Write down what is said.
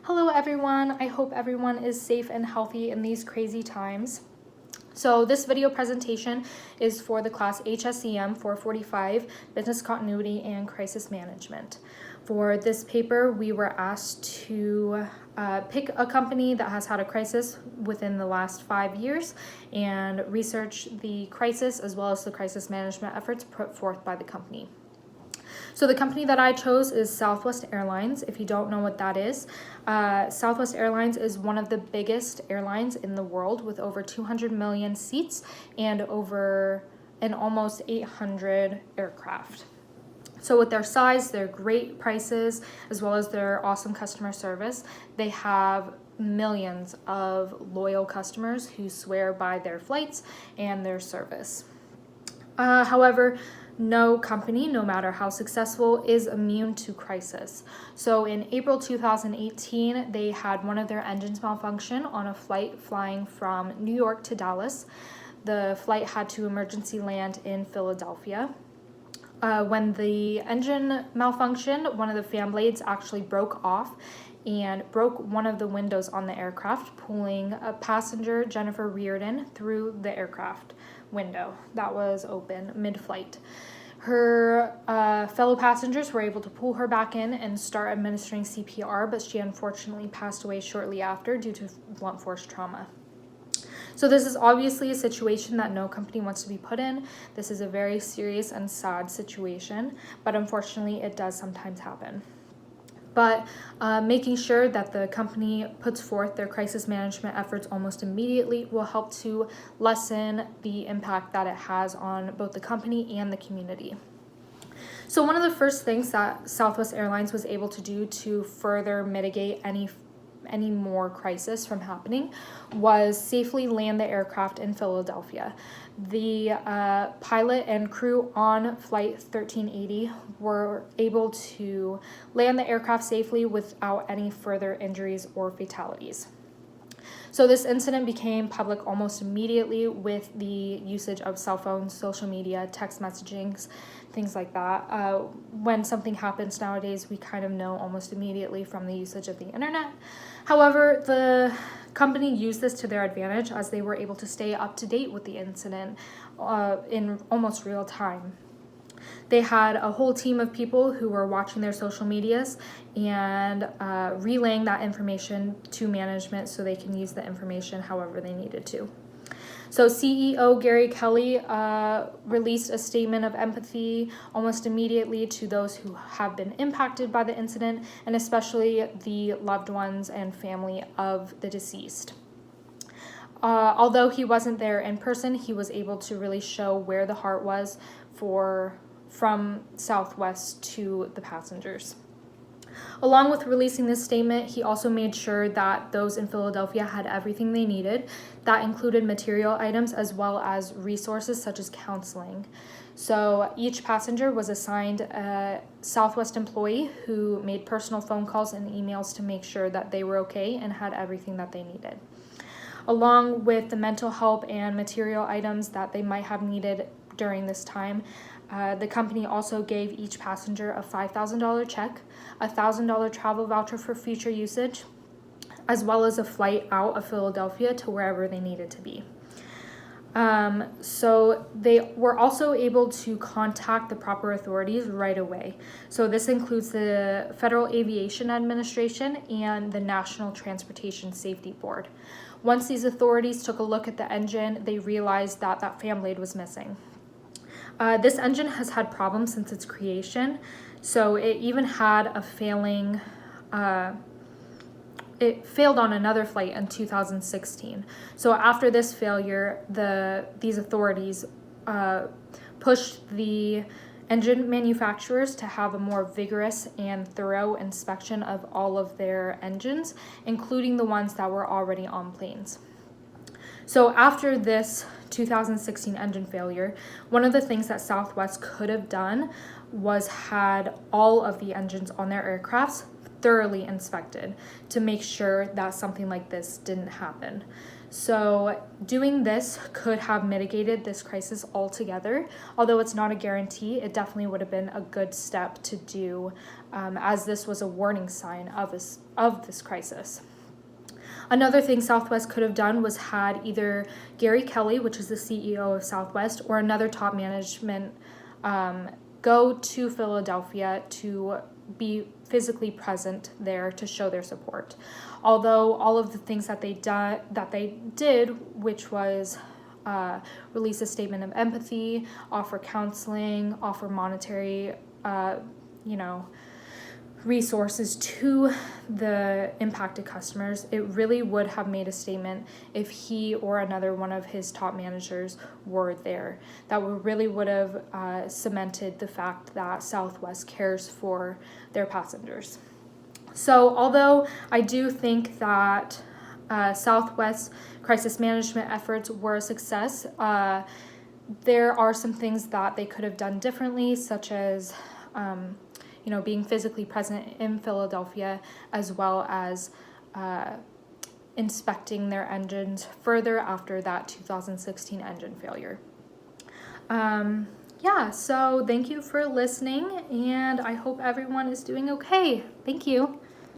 Hello everyone, I hope everyone is safe and healthy in these crazy times. So this video presentation is for the class HSEM 445, Business Continuity and Crisis Management. For this paper, we were asked to pick a company that has had a crisis within the last 5 years and research the crisis as well as the crisis management efforts put forth by the company. So the company that I chose is Southwest Airlines. If you don't know what that is, Southwest Airlines is one of the biggest airlines in the world with over 200 million seats and almost 800 aircraft. So with their size, their great prices, as well as their awesome customer service, they have millions of loyal customers who swear by their flights and their service. However, no company, no matter how successful, is immune to crisis. So in April 2018, they had one of their engines malfunction on a flight flying from New York to Dallas. The flight had to emergency land in Philadelphia. When the engine malfunctioned, one of the fan blades actually broke off and broke one of the windows on the aircraft, pulling a passenger, Jennifer Reardon, through the aircraft window that was open mid-flight. Her fellow passengers were able to pull her back in and start administering CPR, but she unfortunately passed away shortly after due to blunt force trauma. So this is obviously a situation that no company wants to be put in. This is a very serious and sad situation, but unfortunately it does sometimes happen. But making sure that the company puts forth their crisis management efforts almost immediately will help to lessen the impact that it has on both the company and the community. So one of the first things that Southwest Airlines was able to do to further mitigate any more crisis from happening was safely land the aircraft in Philadelphia. The pilot and crew on Flight 1380 were able to land the aircraft safely without any further injuries or fatalities. So this incident became public almost immediately with the usage of cell phones, social media, text messaging, things like that. When something happens nowadays, we kind of know almost immediately from the usage of the internet. However, the company used this to their advantage as they were able to stay up to date with the incident in almost real time. They had a whole team of people who were watching their social medias and relaying that information to management so they can use the information however they needed to. So CEO Gary Kelly released a statement of empathy almost immediately to those who have been impacted by the incident, and especially the loved ones and family of the deceased. Although he wasn't there in person, he was able to really show where the heart was from Southwest to the passengers. Along with releasing this statement, he also made sure that those in Philadelphia had everything they needed. That included material items as well as resources such as counseling. So each passenger was assigned a Southwest employee who made personal phone calls and emails to make sure that they were okay and had everything that they needed. Along with the mental help and material items that they might have needed during this time, the company also gave each passenger a $5,000 check, a $1,000 travel voucher for future usage, as well as a flight out of Philadelphia to wherever they needed to be. So they were also able to contact the proper authorities right away. So this includes the Federal Aviation Administration and the National Transportation Safety Board. Once these authorities took a look at the engine, they realized that that fan blade was missing. This engine has had problems since its creation, so it even had a failing, it failed on another flight in 2016. So after this failure, these authorities pushed the engine manufacturers to have a more vigorous and thorough inspection of all of their engines, including the ones that were already on planes. So after this 2016 engine failure, one of the things that Southwest could have done was had all of the engines on their aircrafts thoroughly inspected to make sure that something like this didn't happen. So doing this could have mitigated this crisis altogether. Although it's not a guarantee, it definitely would have been a good step to do, as this was a warning sign of this crisis. Another thing Southwest could have done was had either Gary Kelly, which is the CEO of Southwest, or another top management go to Philadelphia to be physically present there to show their support. Although all of the things that they did, which was release a statement of empathy, offer counseling, offer monetary, resources to the impacted customers, it really would have made a statement if he or another one of his top managers were there. That really would have cemented the fact that Southwest cares for their passengers. So although I do think that Southwest crisis management efforts were a success, there are some things that they could have done differently, such as being physically present in Philadelphia, as well as inspecting their engines further after that 2016 engine failure. So thank you for listening, and I hope everyone is doing okay. Thank you.